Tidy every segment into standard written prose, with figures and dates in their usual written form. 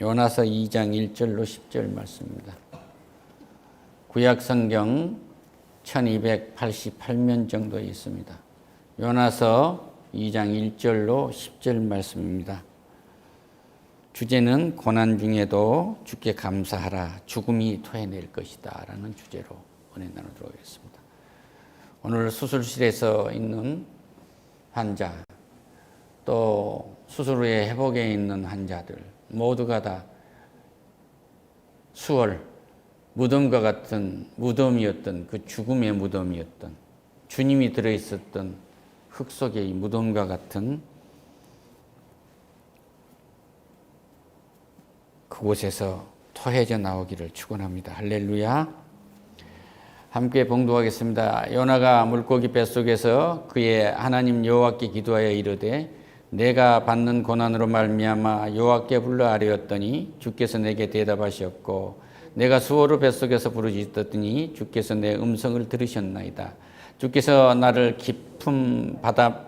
요나서 2장 1절로 10절 말씀입니다. 구약 성경 1288면 정도 있습니다. 요나서 2장 1절로 10절 말씀입니다. 주제는 고난 중에도 주께 감사하라, 죽음이 토해낼 것이다 라는 주제로 은혜 나누도록 하겠습니다. 오늘 수술실에서 있는 환자, 또 수술 후에 회복에 있는 환자들 모두가 다 수월, 무덤과 같은 무덤이었던, 그 죽음의 무덤이었던, 주님이 들어있었던 흙 속의 무덤과 같은 그곳에서 토해져 나오기를 축원합니다. 할렐루야. 함께 봉독하겠습니다. 요나가 물고기 뱃속에서 그의 하나님 여호와께 기도하여 이르되 내가 받는 고난으로 말미암아 여호와께 불러 아뢰었더니 주께서 내게 대답하셨고 내가 수어로 뱃속에서 부르짖었더니 주께서 내 음성을 들으셨나이다. 주께서 나를 깊은 바다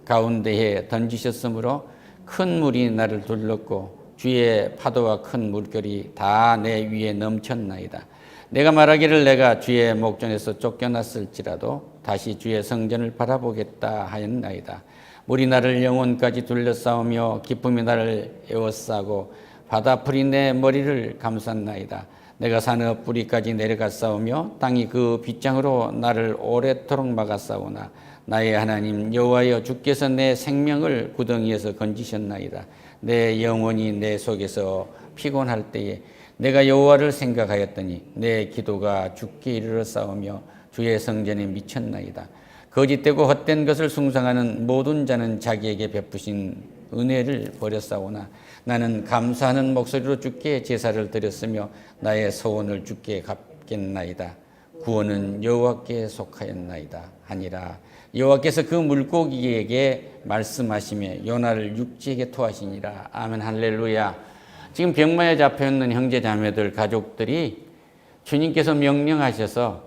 가운데에 던지셨으므로 큰 물이 나를 둘렀고 주의 파도와 큰 물결이 다 내 위에 넘쳤나이다. 내가 말하기를 내가 주의 목전에서 쫓겨났을지라도 다시 주의 성전을 바라보겠다 하였나이다. 물이 나를 영혼까지 둘러싸우며 기쁨이 나를 에워싸고 바다풀이 내 머리를 감쌌나이다. 내가 산의 뿌리까지 내려갔사오며 땅이 그 빗장으로 나를 오래도록 막았사오나 나의 하나님 여호와여 주께서 내 생명을 구덩이에서 건지셨나이다. 내 영혼이 내 속에서 피곤할 때에 내가 여호와를 생각하였더니 내 기도가 주께 이르렀사오며 주의 성전에 미쳤나이다. 거짓되고 헛된 것을 숭상하는 모든 자는 자기에게 베푸신 은혜를 버렸사오나 나는 감사하는 목소리로 주께 제사를 드렸으며 나의 소원을 주께 갚겠나이다. 구원은 여호와께 속하였나이다 하니라. 여호와께서 그 물고기에게 말씀하시며 요나를 육지에게 토하시니라. 아멘. 할렐루야. 지금 병마에 잡혀있는 형제 자매들 가족들이 주님께서 명령하셔서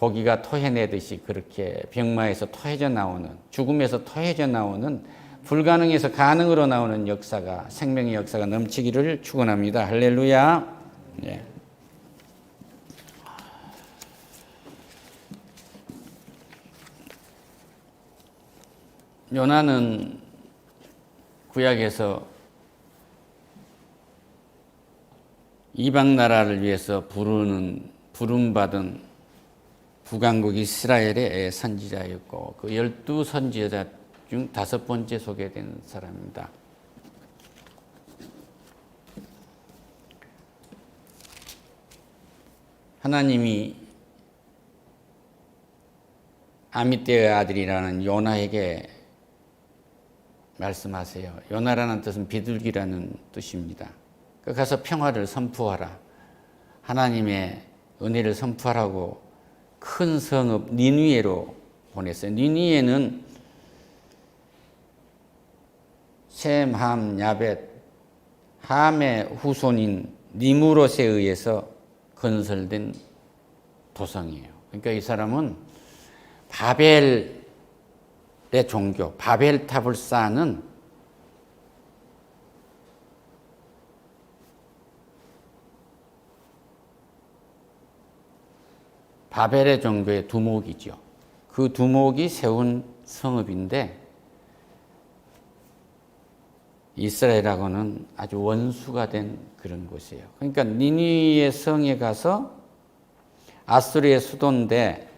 고기가 토해내듯이 그렇게 병마에서 토해져 나오는, 죽음에서 토해져 나오는, 불가능에서 가능으로 나오는 역사가, 생명의 역사가 넘치기를 축원합니다. 할렐루야. 예. 요나는 구약에서 이방 나라를 위해서 부름받은 북왕국 이스라엘의 선지자였고 그 12선지자 중 5번째 소개된 사람입니다. 하나님이 아미떼의 아들이라는 요나에게 말씀하세요. 요나라는 뜻은 비둘기라는 뜻입니다. 가서 평화를 선포하라. 하나님의 은혜를 선포하라고 큰 성읍 니느웨로 보냈어요. 니느웨는 셈, 함, 야벳, 함의 후손인 니무롯에 의해서 건설된 도성이에요. 그러니까 이 사람은 바벨의 종교, 바벨탑을 쌓는 바벨의 종교의 두목이죠. 그 두목이 세운 성읍인데 이스라엘하고는 아주 원수가 된 그런 곳이에요. 그러니까 니느웨 성에 가서 아수르의 수도인데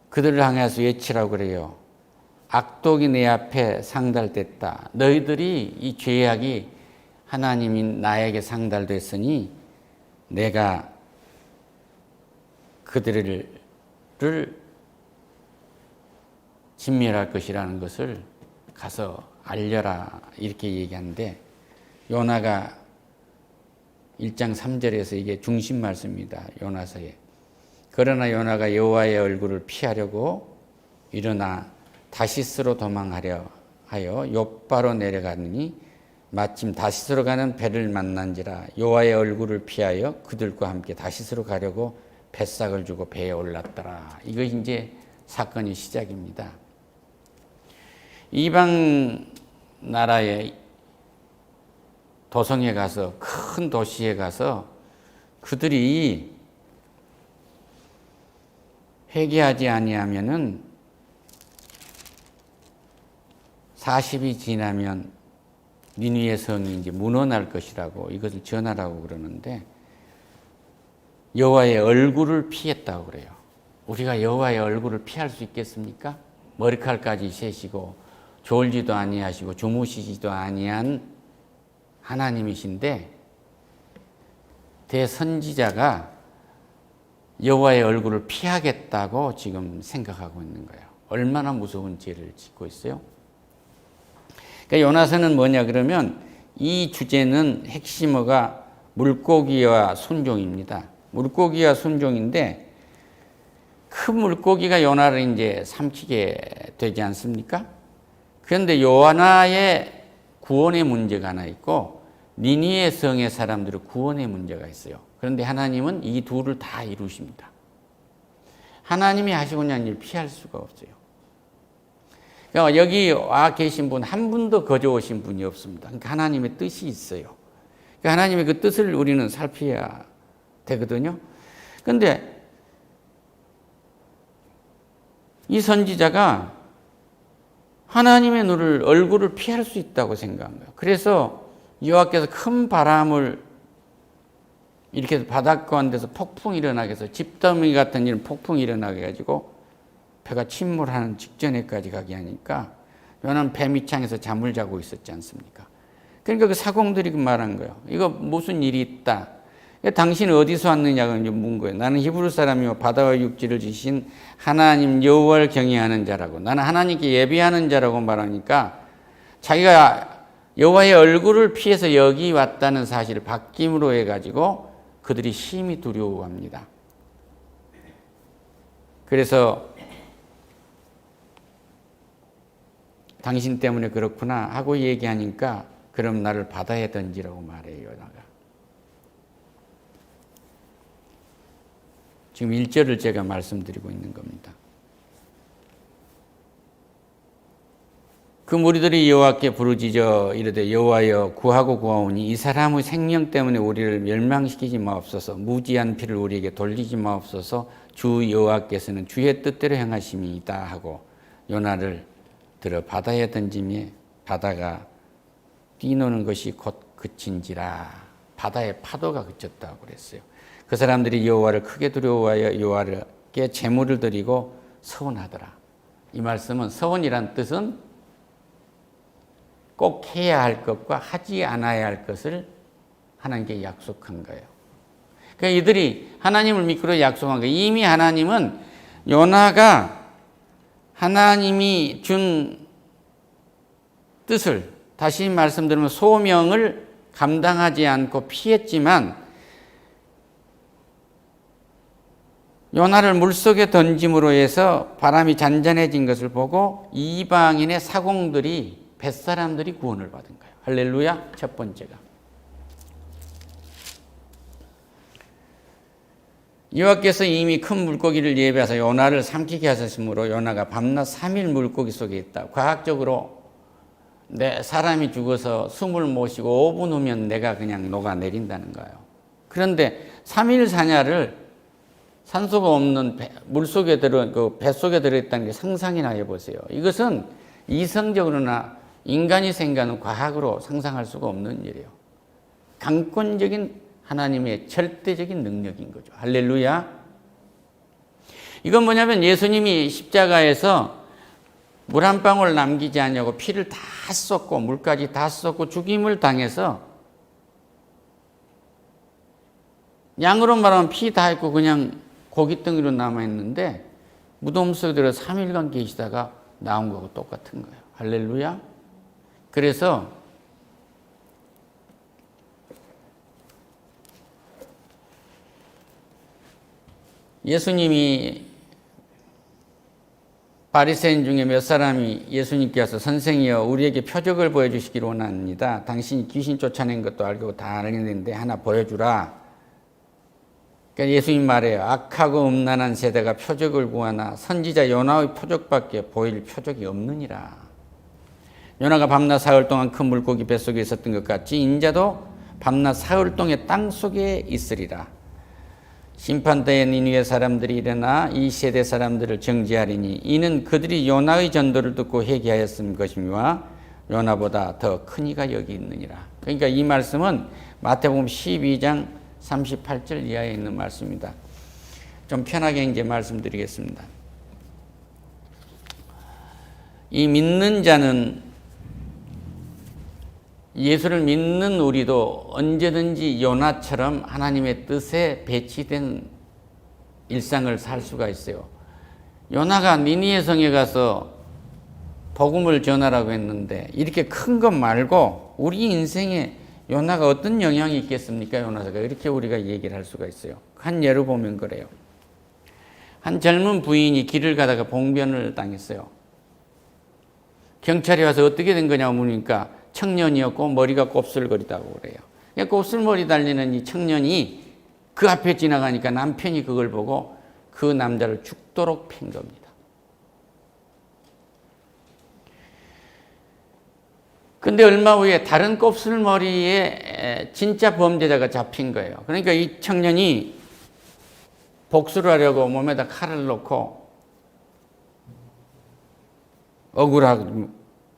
그들을 향해서 외치라고 그래요. 악독이 내 앞에 상달됐다. 너희들이 이 죄악이 하나님인 나에게 상달됐으니 내가 그들을 진멸할 것이라는 것을 가서 알려라 이렇게 얘기하는데 요나가 1장 3절에서 이게 중심 말씀입니다. 요나서에. 그러나 요나가 여호와의 얼굴을 피하려고 일어나 다시스로 도망하려 하여 욥바로 내려가느니 마침 다시스로 가는 배를 만난지라 여호와의 얼굴을 피하여 그들과 함께 다시스로 가려고 뱃삭을 주고 배에 올랐더라. 이것이 이제 사건의 시작입니다. 이방 나라의 도성에 가서, 큰 도시에 가서 그들이 회개하지 아니하면은 40이 지나면 니느웨 성이 이제 무너날 것이라고 이것을 전하라고 그러는데, 여호와의 얼굴을 피했다고 그래요. 우리가 여호와의 얼굴을 피할 수 있겠습니까? 머리칼까지 세시고 졸지도 아니하시고 주무시지도 아니한 하나님이신데, 대선지자가 여호와의 얼굴을 피하겠다고 지금 생각하고 있는 거예요. 얼마나 무서운 죄를 짓고 있어요. 그러니까 요나서는 뭐냐 그러면, 이 주제는 핵심어가 물고기와 순종입니다. 물고기와 순종인데, 큰 물고기가 요나를 이제 삼키게 되지 않습니까? 그런데 요나의 구원의 문제가 하나 있고, 니느웨 성의 사람들의 구원의 문제가 있어요. 그런데 하나님은 이 둘을 다 이루십니다. 하나님이 하시고자 하는 일 피할 수가 없어요. 그러니까 여기 와 계신 분 한 분도 거저 오신 분이 없습니다. 그러니까 하나님의 뜻이 있어요. 그러니까 하나님의 그 뜻을 우리는 살펴야 되거든요. 그런데 이 선지자가 하나님의 눈을, 얼굴을 피할 수 있다고 생각한 거예요. 그래서 여호와께서 큰 바람을 이렇게 바닷가운데서 폭풍이 일어나게 해서, 집더미 같은 이런 폭풍이 일어나게 해가지고 배가 침몰하는 직전에까지 가게 하니까 요나는 배 밑창에서 잠을 자고 있었지 않습니까? 그러니까 그 사공들이 그 말한 거예요. 이거 무슨 일이 있다. 당신은 어디서 왔느냐고 묻는 거예요. 나는 히브리 사람이요 바다와 육지를 지신 하나님 여호와를 경외하는 자라고, 나는 하나님께 예배하는 자라고 말하니까, 자기가 여호와의 얼굴을 피해서 여기 왔다는 사실을 바뀜으로 해가지고 그들이 심히 두려워합니다. 그래서 당신 때문에 그렇구나 하고 얘기하니까, 그럼 나를 바다에 던지라고 말해요, 요나가. 지금 1절을 제가 말씀드리고 있는 겁니다. 그 무리들이 여호와께 부르짖어 이르되, 여호와여 구하고 구하오니 이 사람의 생명 때문에 우리를 멸망시키지 마옵소서. 무지한 피를 우리에게 돌리지 마옵소서. 주 여호와께서는 주의 뜻대로 행하심이다 하고 요나를 들어 바다에 던지매 바다가 뛰노는 것이 곧 그친지라. 바다의 파도가 그쳤다고 그랬어요. 그 사람들이 여호와를 크게 두려워하여 여호와께 제물을 드리고 서원하더라. 이 말씀은, 서원이란 뜻은 꼭 해야 할 것과 하지 않아야 할 것을 하나님께 약속한 거예요. 그러니까 이들이 하나님을 믿기로 약속한 거예요. 이미 하나님은 요나가 하나님이 준 뜻을, 다시 말씀드리면 소명을 감당하지 않고 피했지만, 요나를 물속에 던짐으로 해서 바람이 잔잔해진 것을 보고 이방인의 사공들이, 뱃사람들이 구원을 받은 거예요. 할렐루야. 첫 번째가. 여호와께서 이미 큰 물고기를 예비하사 요나를 삼키게 하셨으므로 요나가 밤낮 3일 물고기 속에 있다. 과학적으로 내 사람이 죽어서 숨을 못 쉬고 5분 후면 내가 그냥 녹아내린다는 거예요. 그런데 3일 사냐를 산소가 없는 물속에 뱃속에 들어있다는 게 상상이나 해보세요. 이것은 이성적으로나 인간이 생각하는 과학으로 상상할 수가 없는 일이에요. 강권적인 하나님의 절대적인 능력인 거죠. 할렐루야. 이건 뭐냐면, 예수님이 십자가에서 물 한 방울 남기지 않냐고 피를 다 쏟고 물까지 다 쏟고 죽임을 당해서, 양으로 말하면 피 다 있고 그냥 고깃덩이로 남아있는데 무덤 속에 들어 3일간 계시다가 나온 거하고 똑같은 거예요. 할렐루야. 그래서 예수님이, 바리새인 중에 몇 사람이 예수님께 와서, 선생이여 우리에게 표적을 보여주시기를 원합니다. 당신이 귀신 쫓아낸 것도 알고 다 알겠는데 하나 보여주라. 그러니까 예수님 말해요. 악하고 음란한 세대가 표적을 구하나 선지자 요나의 표적밖에 보일 표적이 없느니라. 요나가 밤낮 사흘 동안 큰 물고기 뱃속에 있었던 것 같이 인자도 밤낮 사흘 동안 땅속에 있으리라. 심판대에 니느웨 사람들이 일어나 이 세대 사람들을 정죄하리니 이는 그들이 요나의 전도를 듣고 회개하였음 것이며 요나보다 더 큰 이가 여기 있느니라. 그러니까 이 말씀은 마태복음 12장 38절 이하에 있는 말씀입니다. 좀 편하게 이제 말씀드리겠습니다. 이 믿는 자는, 예수를 믿는 우리도 언제든지 요나처럼 하나님의 뜻에 배치된 일상을 살 수가 있어요. 요나가 니느웨 성에 가서 복음을 전하라고 했는데 이렇게 큰 것 말고 우리 인생에 요나가 어떤 영향이 있겠습니까? 요나가 이렇게 우리가 얘기를 할 수가 있어요. 한 예로 보면 그래요. 한 젊은 부인이 길을 가다가 봉변을 당했어요. 경찰이 와서 어떻게 된 거냐고 물으니까 청년이었고 머리가 곱슬거리다고 그래요. 곱슬머리 달리는 이 청년이 그 앞에 지나가니까 남편이 그걸 보고 그 남자를 죽도록 팬 겁니다. 근데 얼마 후에 다른 곱슬머리에 진짜 범죄자가 잡힌 거예요. 그러니까 이 청년이 복수를 하려고 몸에다 칼을 놓고 억울함을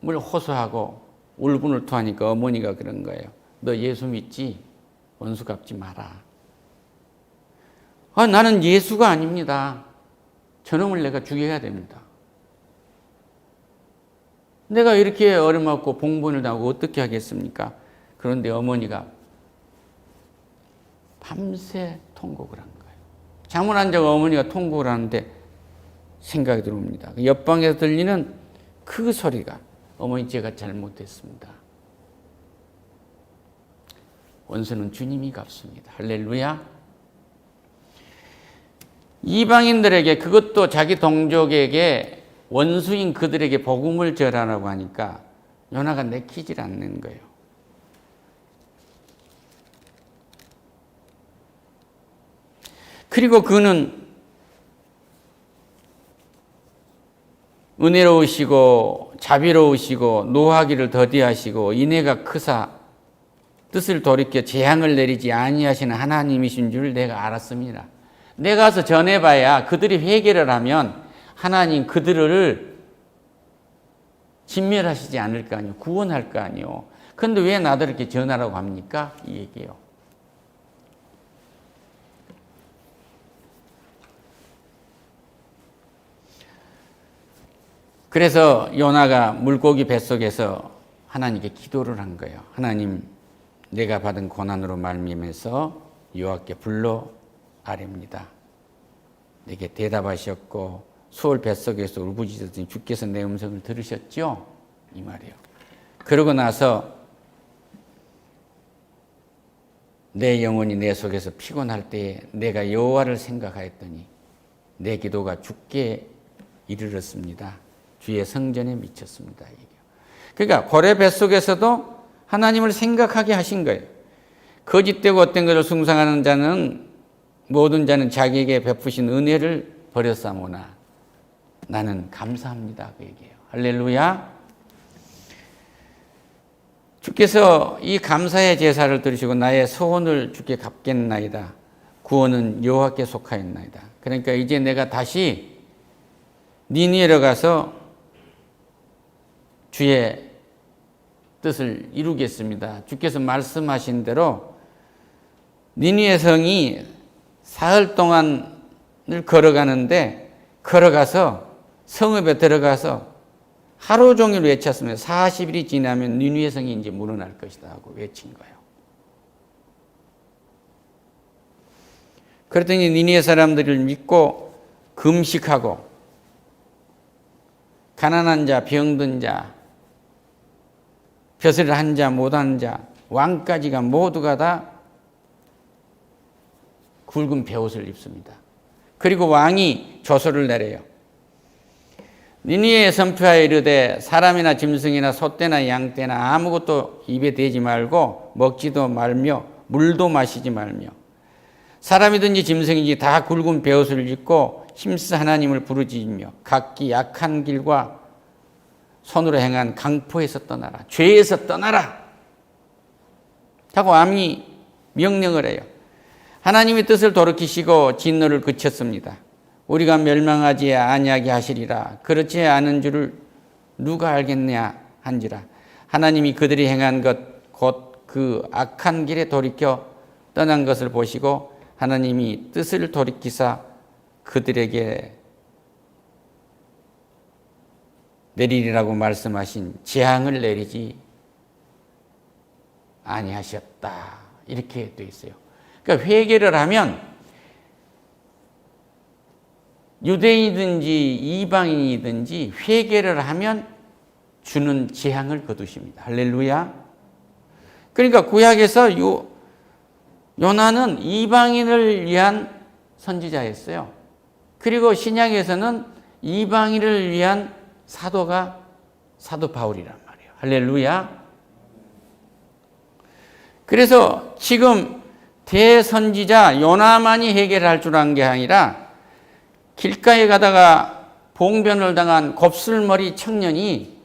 호소하고 울분을 토하니까 어머니가 그런 거예요. 너 예수 믿지? 원수 갚지 마라. 나는 예수가 아닙니다. 저놈을 내가 죽여야 됩니다. 내가 이렇게 어려먹고 봉변을 당하고 어떻게 하겠습니까? 그런데 어머니가 밤새 통곡을 한 거예요. 잠을 안 자고 어머니가 통곡을 하는데 생각이 들어옵니다. 옆방에서 들리는 그 소리가 어머니 제가 잘못했습니다. 원수는 주님이 갚습니다. 할렐루야. 이방인들에게, 그것도 자기 동족에게, 원수인 그들에게 복음을 전하라고 하니까 요나가 내키질 않는 거예요. 그리고 그는 은혜로우시고 자비로우시고 노하기를 더디하시고 인애가 크사 뜻을 돌이켜 재앙을 내리지 아니하시는 하나님이신 줄 내가 알았습니다. 내가 가서 전해봐야 그들이 회개를 하면 하나님 그들을 진멸하시지 않을 거 아니에요. 구원할 거 아니에요. 그런데 왜 나도 이렇게 전하라고 합니까? 이 얘기예요. 그래서 요나가 물고기 뱃속에서 하나님께 기도를 한 거예요. 하나님, 내가 받은 고난으로 말미암아서 여호와께 불러 아뢰옵니다. 내게 대답하셨고 수월 뱃속에서 울부짖었더니 주께서 내 음성을 들으셨죠? 이 말이에요. 그러고 나서 내 영혼이 내 속에서 피곤할 때에 내가 여호와를 생각하였더니 내 기도가 주께 이르렀습니다. 주의 성전에 미쳤습니다. 그러니까 고래 뱃속에서도 하나님을 생각하게 하신 거예요. 거짓되고 헛된 것을 숭상하는 자는, 모든 자는 자기에게 베푸신 은혜를 버렸사모나 나는 감사합니다. 그 얘기예요. 할렐루야. 주께서 이 감사의 제사를 들으시고 나의 소원을 주께 갚겠나이다. 구원은 여호와께 속하였나이다. 그러니까 이제 내가 다시 니느웨로 가서 주의 뜻을 이루겠습니다. 주께서 말씀하신 대로 니느웨 성이 사흘 동안을 걸어가는데, 걸어가서 성읍에 들어가서 하루 종일 외쳤습니다. 40일이 지나면 니느웨 성이 이제 무너날 것이다 하고 외친 거예요. 그랬더니 니느웨 사람들을 믿고 금식하고 가난한 자, 병든 자, 벼슬을 한 자, 못한 자, 왕까지가 모두가 다 굵은 베옷을 입습니다. 그리고 왕이 조서를 내려요. 니느웨에 선포하여 이르되 사람이나 짐승이나 소떼나 양떼나 아무것도 입에 대지 말고 먹지도 말며 물도 마시지 말며 사람이든지 짐승이든지 다 굵은 베옷을 입고 힘써 하나님을 부르짖으며 각기 약한 길과 손으로 행한 강포에서 떠나라. 죄에서 떠나라. 자꾸 암이 명령을 해요. 하나님의 뜻을 돌이키시고 진노를 그쳤습니다. 우리가 멸망하지 아니하게 하시리라. 그렇지 않은 줄을 누가 알겠냐 한지라. 하나님이 그들이 행한 것 곧 그 악한 길에 돌이켜 떠난 것을 보시고 하나님이 뜻을 돌이키사 그들에게 내리리라고 말씀하신 재앙을 내리지 아니하셨다. 이렇게 되어 있어요. 그러니까 회개를 하면 유대인이든지 이방인이든지 회개를 하면 주는 재앙을 거두십니다. 할렐루야. 그러니까 구약에서 요나는 이방인을 위한 선지자였어요. 그리고 신약에서는 이방인을 위한 사도가 사도 바울이란 말이에요. 할렐루야. 그래서 지금 대선지자 요나만이 해결할 줄 안 게 아니라 길가에 가다가 봉변을 당한 곱슬머리 청년이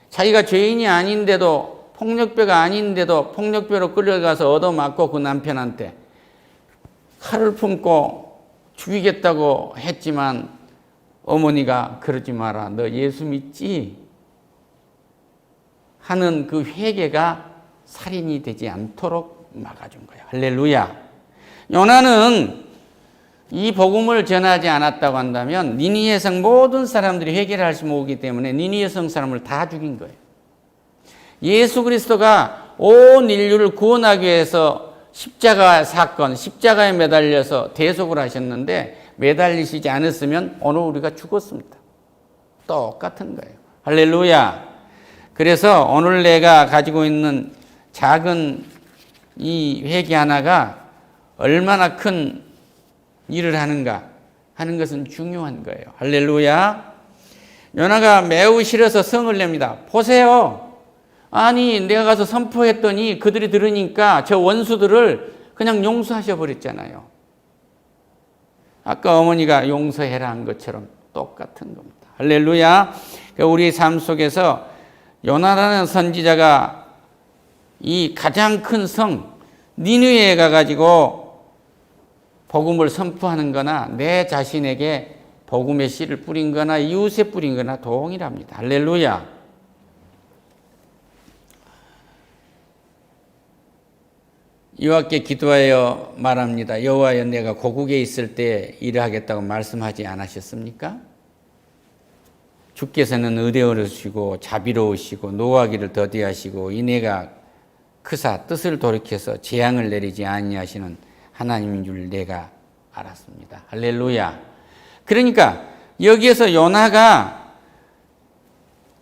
자기가 죄인이 아닌데도 폭력배가 아닌데도 폭력배로 끌려가서 얻어맞고 그 남편한테 칼을 품고 죽이겠다고 했지만 어머니가 그러지 마라. 너 예수 믿지? 하는 그 회개가 살인이 되지 않도록 막아준 거예요. 할렐루야. 요나는 이 복음을 전하지 않았다고 한다면 니니웨 성 모든 사람들이 회개를 할 수 없기 때문에 니니웨 성 사람을 다 죽인 거예요. 예수 그리스도가 온 인류를 구원하기 위해서 십자가 사건, 십자가에 매달려서 대속을 하셨는데 매달리시지 않았으면 오늘 우리가 죽었습니다. 똑같은 거예요. 할렐루야. 그래서 오늘 내가 가지고 있는 작은 이 회개 하나가 얼마나 큰 일을 하는가 하는 것은 중요한 거예요. 할렐루야. 요나가 매우 싫어서 성을 냅니다. 보세요. 아니 내가 가서 선포했더니 그들이 들으니까 저 원수들을 그냥 용서하셔 버렸잖아요. 아까 어머니가 용서해라 한 것처럼 똑같은 겁니다. 할렐루야. 우리 삶 속에서 요나라는 선지자가 이 가장 큰 성 니느웨에 가가지고 복음을 선포하는 거나 내 자신에게 복음의 씨를 뿌린 거나 이웃에 뿌린 거나 동일합니다. 할렐루야. 여호와께 기도하여 말합니다. 여호와여 내가 고국에 있을 때 일을 하겠다고 말씀하지 않으셨습니까? 주께서는 의대어르시고 자비로우시고 노하기를 더디하시고 인애가 크사 뜻을 돌이켜서 재앙을 내리지 아니하시는 하나님인 줄 내가 알았습니다. 할렐루야. 그러니까 여기에서 요나가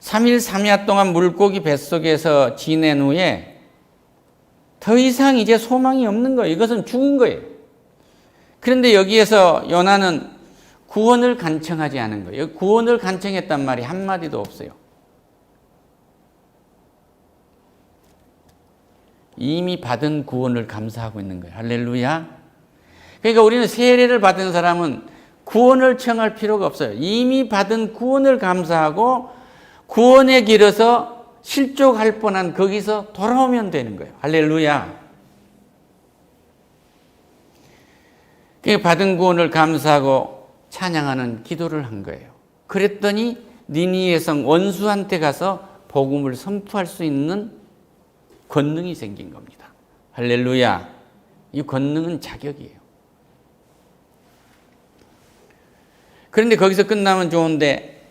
3일 3야 동안 물고기 뱃속에서 지낸 후에 더 이상 이제 소망이 없는 거예요. 이것은 죽은 거예요. 그런데 여기에서 요나는 구원을 간청하지 않은 거예요. 구원을 간청했단 말이 한마디도 없어요. 이미 받은 구원을 감사하고 있는 거예요. 할렐루야. 그러니까 우리는 세례를 받은 사람은 구원을 청할 필요가 없어요. 이미 받은 구원을 감사하고 구원의 길에서 실족할 뻔한 거기서 돌아오면 되는 거예요. 할렐루야. 그러니까 받은 구원을 감사하고 찬양하는 기도를 한 거예요. 그랬더니 니니웨 성 원수한테 가서 복음을 선포할 수 있는 권능이 생긴 겁니다. 할렐루야. 이 권능은 자격이에요. 그런데 거기서 끝나면 좋은데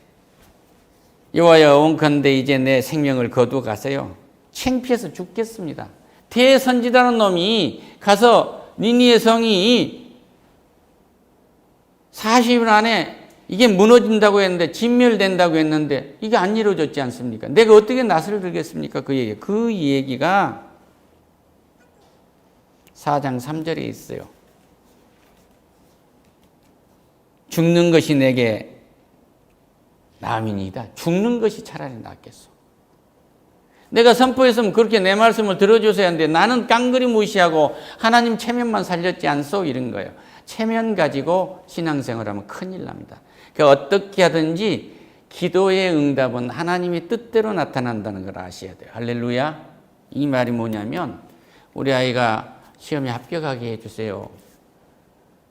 여호와여 원컨대 이제 내 생명을 거두어 가세요. 창피해서 죽겠습니다. 대선지자는 놈이 가서 니니웨 성이 40일 안에 이게 무너진다고 했는데 진멸된다고 했는데 이게 안 이루어졌지 않습니까? 내가 어떻게 낯을 들겠습니까? 그 얘기가 4장 3절에 있어요. 죽는 것이 내게 남이니이다. 죽는 것이 차라리 낫겠소. 내가 선포했으면 그렇게 내 말씀을 들어줘야 하는데 나는 깡그리 무시하고 하나님 체면만 살렸지 않소? 이런 거예요. 체면 가지고 신앙생활하면 큰일 납니다. 그러니까 어떻게 하든지 기도의 응답은 하나님의 뜻대로 나타난다는 걸 아셔야 돼요. 할렐루야. 이 말이 뭐냐면 우리 아이가 시험에 합격하게 해주세요.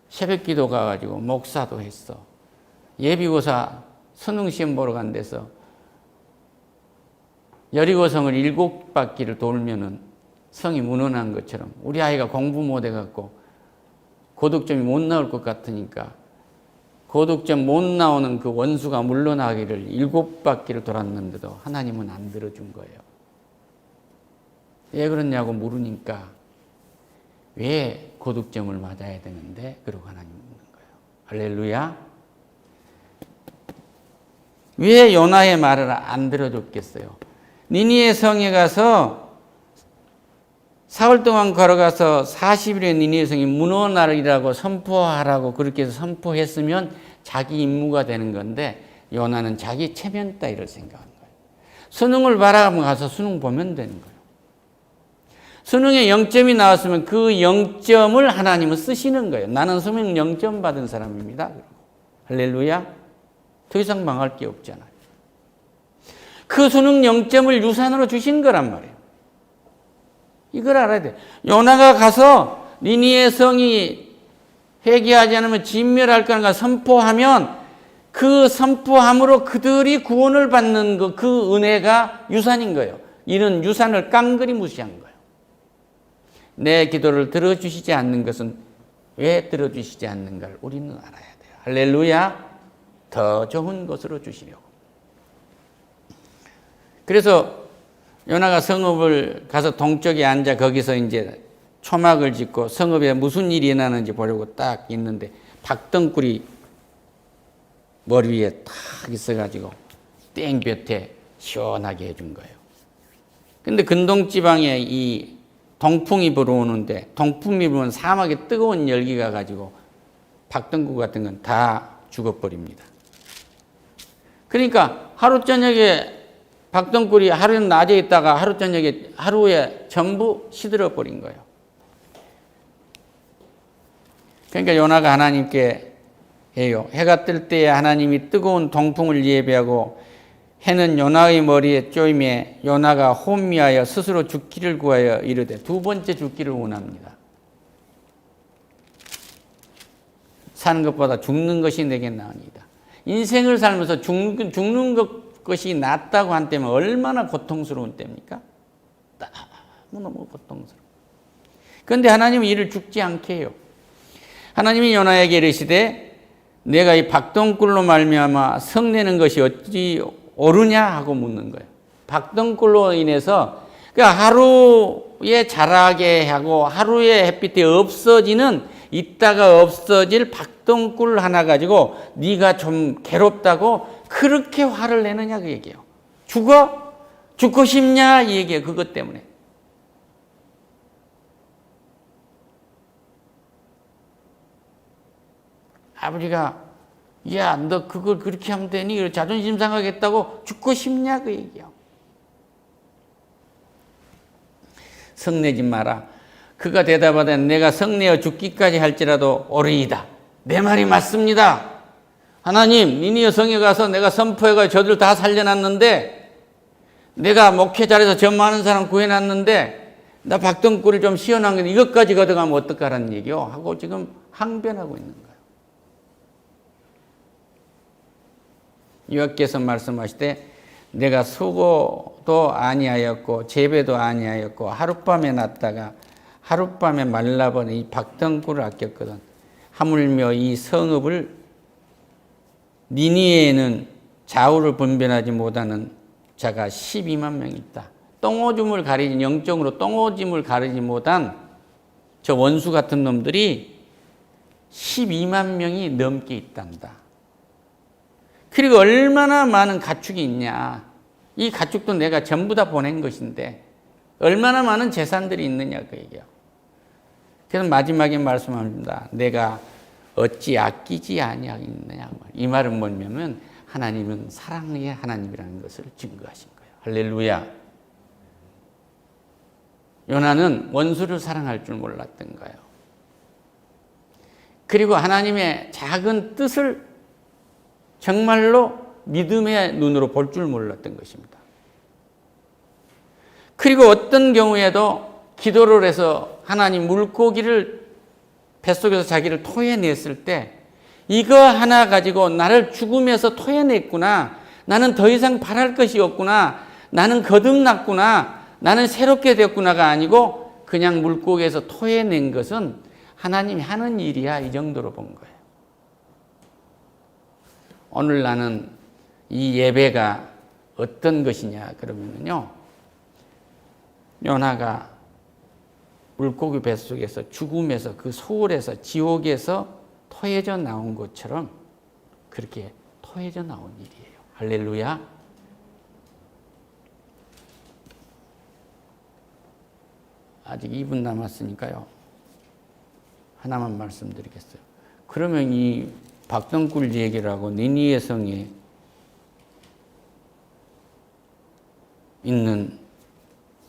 새벽 기도 가가지고 목사도 했어. 예비고사 수능시험 보러 간 데서 여리고성을 7바퀴를 돌면은 성이 무너난 것처럼 우리 아이가 공부 못해갖고 고득점이 못 나올 것 같으니까 고득점 못 나오는 그 원수가 물러나기를 7바퀴를 돌았는데도 하나님은 안 들어준 거예요. 왜 그러냐고 물으니까 왜 고득점을 맞아야 되는데? 그러고 하나님 묻는 거예요. 할렐루야. 왜 요나의 말을 안 들어줬겠어요? 니니에 성에 가서 사흘 동안 걸어가서 40일에 니니에 성이 무너나리라고 선포하라고 그렇게 해서 선포했으면 자기 임무가 되는 건데 요나는 자기 체면 따위를 생각한 거예요. 수능을 바라보면 가서 수능 보면 되는 거예요. 수능에 0점이 나왔으면 그 0점을 하나님은 쓰시는 거예요. 나는 수능 0점 받은 사람입니다. 할렐루야. 더 이상 망할 게 없잖아요. 그 수능 0점을 유산으로 주신 거란 말이에요. 이걸 알아야 돼요. 요나가 가서 니니의 성이 회개하지 않으면 진멸할 거라는 선포하면 그 선포함으로 그들이 구원을 받는 그 은혜가 유산인 거예요. 이런 유산을 깡그리 무시한 거예요. 내 기도를 들어주시지 않는 것은 왜 들어주시지 않는가를 우리는 알아야 돼요. 할렐루야. 더 좋은 것으로 주시려고. 그래서 요나가 성읍을 가서 동쪽에 앉아 거기서 이제 초막을 짓고 성읍에 무슨 일이 일어나는지 보려고 딱 있는데 박덩굴이 머리 위에 딱 있어가지고 땡볕에 시원하게 해준 거예요. 근데 근동지방에 이 동풍이 불어오는데 동풍이 불면 사막에 뜨거운 열기가 가지고 박덩굴 같은 건 다 죽어버립니다. 그러니까 하루 저녁에 박덩굴이 하루는 낮에 있다가 하루 저녁에 하루에 전부 시들어 버린 거예요. 그러니까 요나가 하나님께 해요. 해가 뜰 때에 하나님이 뜨거운 동풍을 예비하고 해는 요나의 머리에 쪼임에 요나가 혼미하여 스스로 죽기를 구하여 이르되 두 번째 죽기를 원합니다. 사는 것보다 죽는 것이 내게 나으니이다. 인생을 살면서 죽는 것이 낫다고 한 때면 얼마나 고통스러운 때입니까? 너무 고통스러워. 그런데 하나님은 이를 죽지 않게 해요. 하나님이 요나에게 이르시되 내가 이 박덩굴로 말미암아 성내는 것이 어찌 옳으냐 하고 묻는 거예요. 박덩굴로 인해서 그러니까 하루에 자라게 하고 하루에 햇빛이 없어지는 있다가 없어질 박덩굴 하나 가지고 네가 좀 괴롭다고 그렇게 화를 내느냐 그 얘기예요. 죽고 싶냐 이 얘기예요. 그것 때문에. 아버지가 야, 너 그걸 그렇게 하면 되니? 자존심 상하겠다고 죽고 싶냐 그 얘기예요. 성내지 마라. 그가 대답하되 내가 성내어 죽기까지 할지라도 옳으이다. 내 말이 맞습니다. 하나님, 니니의 성에 가서 내가 선포해가 저들 다 살려놨는데 내가 목회 잘해서 저 많은 사람 구해놨는데 나 박덩굴을 좀 시원한 게 이것까지 가져가면 어떡하라는 얘기요? 하고 지금 항변하고 있는 거예요. 여호와께서 말씀하시되 내가 수고도 아니하였고 재배도 아니하였고 하룻밤에 났다가 하룻밤에 말라버린 이 박덩굴을 아꼈거든. 하물며 이 성읍을 니니에는 좌우를 분별하지 못하는 자가 12만 명이 있다. 똥오줌을 가리지 영적으로 똥오줌을 가리지 못한 저 원수 같은 놈들이 12만 명이 넘게 있단다. 그리고 얼마나 많은 가축이 있냐. 이 가축도 내가 전부 다 보낸 것인데 얼마나 많은 재산들이 있느냐 그 얘기야. 그래서 마지막에 말씀합니다. 내가 어찌 아끼지 아니하겠느냐. 이 말은 뭐냐면 하나님은 사랑의 하나님이라는 것을 증거하신 거예요. 할렐루야. 요나는 원수를 사랑할 줄 몰랐던 거예요. 그리고 하나님의 작은 뜻을 정말로 믿음의 눈으로 볼 줄 몰랐던 것입니다. 그리고 어떤 경우에도 기도를 해서 하나님 물고기를 뱃속에서 자기를 토해냈을 때 이거 하나 가지고 나를 죽음에서 토해냈구나. 나는 더 이상 바랄 것이 없구나. 나는 거듭났구나. 나는 새롭게 됐구나가 아니고 그냥 물고기에서 토해낸 것은 하나님이 하는 일이야. 이 정도로 본 거예요. 오늘 나는 이 예배가 어떤 것이냐 그러면요. 요나가 물고기 뱃속에서 죽음에서 그 소울에서 지옥에서 토해져 나온 것처럼 그렇게 토해져 나온 일이에요. 할렐루야. 아직 2분 남았으니까요. 하나만 말씀드리겠어요. 그러면 이 박덩굴 얘기를 하고 니니웨 성에 있는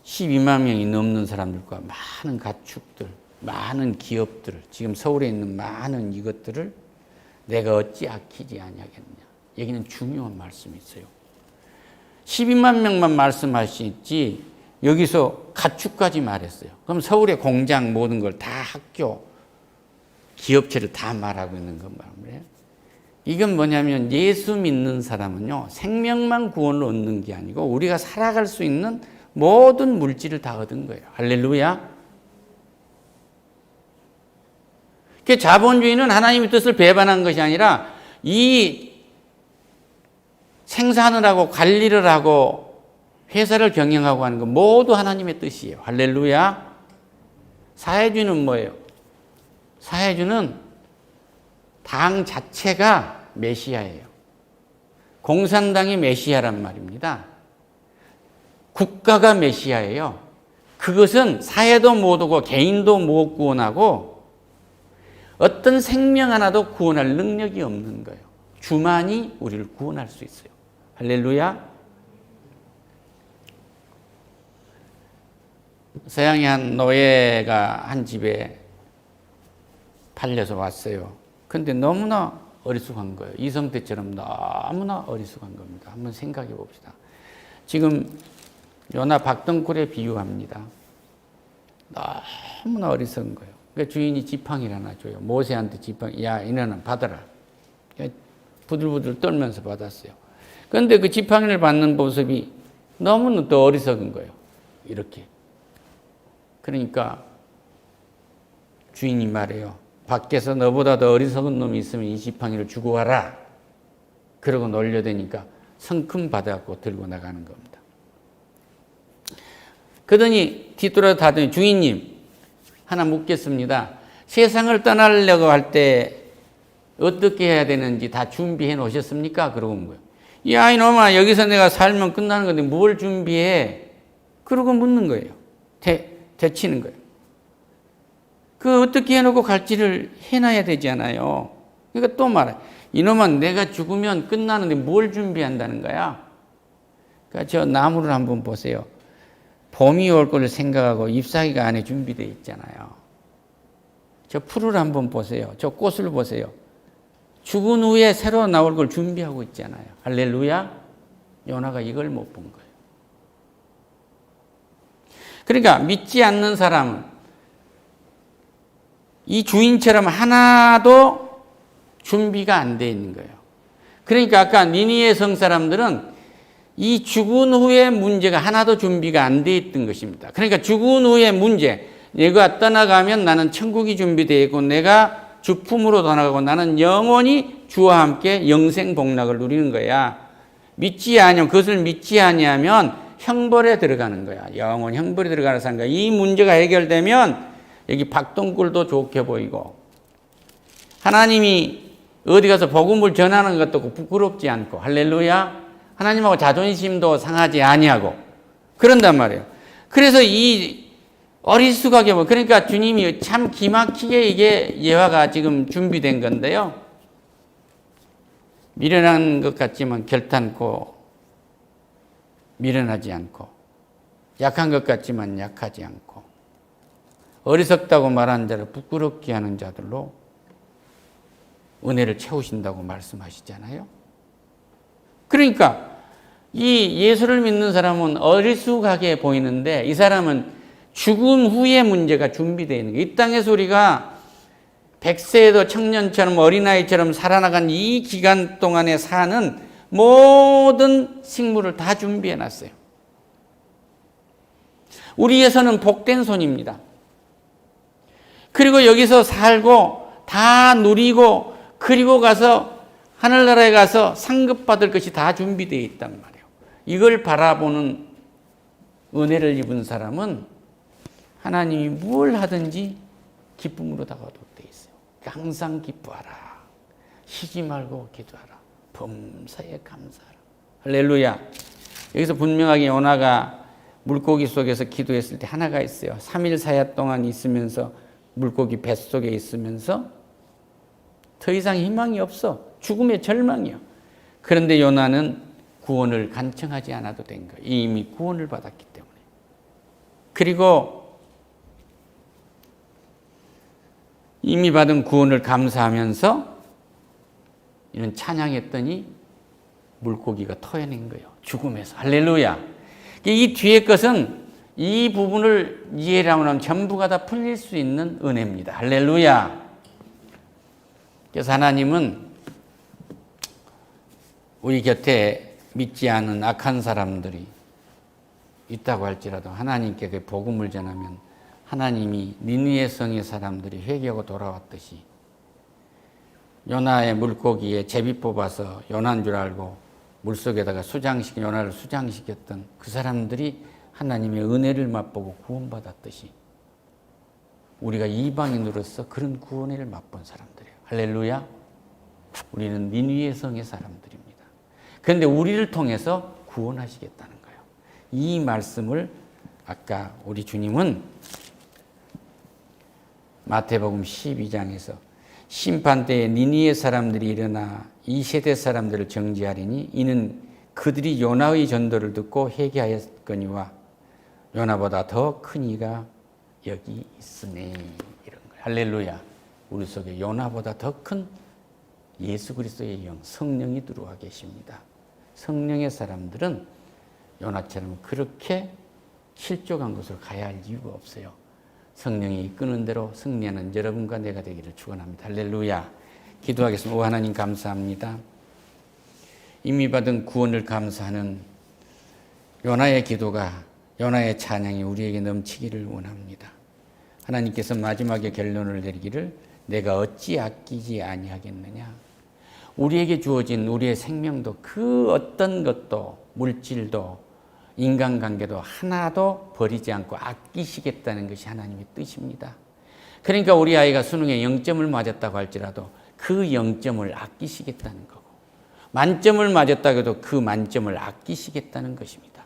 12만 명이 넘는 사람들과 많은 가축들, 많은 기업들, 지금 서울에 있는 많은 이것들을 내가 어찌 아끼지 아니하겠느냐. 여기는 중요한 말씀이 있어요. 12만 명만 말씀하시지 여기서 가축까지 말했어요. 그럼 서울의 공장 모든 걸 다 학교, 기업체를 다 말하고 있는 건 말이에요. 이건 뭐냐면 예수 믿는 사람은요. 생명만 구원을 얻는 게 아니고 우리가 살아갈 수 있는 모든 물질을 다 얻은 거예요. 할렐루야. 그 자본주의는 하나님의 뜻을 배반한 것이 아니라 이 생산을 하고 관리를 하고 회사를 경영하고 하는 건 모두 하나님의 뜻이에요. 할렐루야. 사회주의는 뭐예요? 사회주의는 당 자체가 메시아예요. 공산당이 메시아란 말입니다. 국가가 메시아예요. 그것은 사회도 못 오고 개인도 못 구원하고 어떤 생명 하나도 구원할 능력이 없는 거예요. 주만이 우리를 구원할 수 있어요. 할렐루야. 서양의 한 노예가 한 집에 팔려서 왔어요. 근데 너무나 어리숙한 거예요. 이성태처럼 너무나 어리숙한 겁니다. 한번 생각해 봅시다. 지금 요나 박덩굴에 비유합니다. 너무나 어리석은 거예요. 그러니까 주인이 지팡이를 하나 줘요. 모세한테 지팡이, 야, 이놈은 받아라. 부들부들 떨면서 받았어요. 그런데 그 지팡이를 받는 모습이 너무나 또 어리석은 거예요. 이렇게. 그러니까 주인이 말해요. 밖에서 너보다 더 어리석은 놈이 있으면 이 지팡이를 주고 와라. 그러고 놀려대니까 성큼 받아갖고 들고 나가는 겁니다. 그러더니 뒤돌아다더니 주인님 하나 묻겠습니다. 세상을 떠나려고 할 때 어떻게 해야 되는지 다 준비해 놓으셨습니까? 그러고 온 거예요. 야 이놈아 여기서 내가 살면 끝나는 건데 뭘 준비해? 그러고 묻는 거예요. 되치는 거예요. 그 어떻게 해놓고 갈지를 해놔야 되잖아요. 그러니까 또 말해. 이놈아 내가 죽으면 끝나는데 뭘 준비한다는 거야? 그러니까 저 나무를 한번 보세요. 봄이 올 걸 생각하고 잎사귀가 안에 준비되어 있잖아요. 저 풀을 한번 보세요. 저 꽃을 보세요. 죽은 후에 새로 나올 걸 준비하고 있잖아요. 할렐루야. 요나가 이걸 못 본 거예요. 그러니까 믿지 않는 사람은 이 주인처럼 하나도 준비가 안 돼 있는 거예요. 그러니까 아까 니니웨 성 사람들은 이 죽은 후의 문제가 하나도 준비가 안 돼 있던 것입니다. 그러니까 죽은 후의 문제, 내가 떠나가면 나는 천국이 준비되어 있고 내가 주품으로 떠나가고 나는 영원히 주와 함께 영생 복락을 누리는 거야. 믿지 아니하면 그것을 믿지 아니하면 형벌에 들어가는 거야. 영원 형벌에 들어가는 거야. 이 문제가 해결되면 여기 박동굴도 좋게 보이고 하나님이 어디 가서 복음을 전하는 것도 부끄럽지 않고 할렐루야. 하나님하고 자존심도 상하지 아니하고 그런단 말이에요. 그래서 이 어리숙하게 그러니까 주님이 참 기막히게 이게 예화가 지금 준비된 건데요. 미련한 것 같지만 결탄코 미련하지 않고 약한 것 같지만 약하지 않고 어리석다고 말하는 자를 부끄럽게 하는 자들로 은혜를 채우신다고 말씀하시잖아요. 그러니까 이 예수를 믿는 사람은 어리숙하게 보이는데 이 사람은 죽음 후의 문제가 준비되어 있는 거예요. 이 땅에서 우리가 100세에도 청년처럼 어린아이처럼 살아나간 이 기간 동안에 사는 모든 식물을 다 준비해 놨어요. 우리에서는 복된 손입니다. 그리고 여기서 살고 다 누리고 그리고 가서 하늘나라에 가서 상급받을 것이 다 준비되어 있단 말이에요. 이걸 바라보는 은혜를 입은 사람은 하나님이 뭘 하든지 기쁨으로 다가오도록 되어 있어요. 항상 기뻐하라. 쉬지 말고 기도하라. 범사에 감사하라. 할렐루야. 여기서 분명하게 요나가 물고기 속에서 기도했을 때 하나가 있어요. 3일 4야 동안 있으면서 물고기 뱃속에 있으면서 더 이상 희망이 없어. 죽음의 절망이요. 그런데 요나는 구원을 간청하지 않아도 된 거예요. 이미 구원을 받았기 때문에. 그리고 이미 받은 구원을 감사하면서 이는 찬양했더니 물고기가 터여낸 거예요. 죽음에서. 할렐루야. 이 뒤의 것은 이 부분을 이해를 하면 전부가 다 풀릴 수 있는 은혜입니다. 할렐루야. 그래서 하나님은 우리 곁에 믿지 않은 악한 사람들이 있다고 할지라도 하나님께 그 복음을 전하면 하나님이 니느웨 성의 사람들이 회개하고 돌아왔듯이 요나의 물고기에 제비 뽑아서 요나인 줄 알고 물속에다가 요나를 수장시켰던 그 사람들이 하나님의 은혜를 맛보고 구원받았듯이 우리가 이방인으로서 그런 구원을 맛본 사람들이에요. 할렐루야. 우리는 니느웨 성의 사람들입니다. 그런데 우리를 통해서 구원하시겠다는 거예요. 이 말씀을 아까 우리 주님은 마태복음 12장에서 심판 때에 니느웨 사람들이 일어나 이 세대 사람들을 정죄하리니 이는 그들이 요나의 전도를 듣고 회개하였거니와 요나보다 더 큰 이가 여기 있으니 이런 거예요. 할렐루야. 우리 속에 요나보다 더 큰 예수 그리스도의 영 성령이 들어와 계십니다. 성령의 사람들은 요나처럼 그렇게 실족한 곳으로 가야 할 이유가 없어요. 성령이 이끄는 대로 승리하는 여러분과 내가 되기를 축원합니다. 할렐루야. 기도하겠습니다. 오 하나님 감사합니다. 이미 받은 구원을 감사하는 요나의 기도가 요나의 찬양이 우리에게 넘치기를 원합니다. 하나님께서 마지막에 결론을 내리기를 내가 어찌 아끼지 아니하겠느냐. 우리에게 주어진 우리의 생명도 그 어떤 것도 물질도 인간관계도 하나도 버리지 않고 아끼시겠다는 것이 하나님의 뜻입니다. 그러니까 우리 아이가 수능에 0점을 맞았다고 할지라도 그 0점을 아끼시겠다는 거고 만점을 맞았다고 해도 그 만점을 아끼시겠다는 것입니다.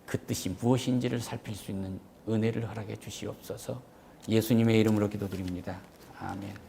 그 뜻이 무엇인지를 살필 수 있는 은혜를 허락해 주시옵소서. 예수님의 이름으로 기도드립니다. 아멘.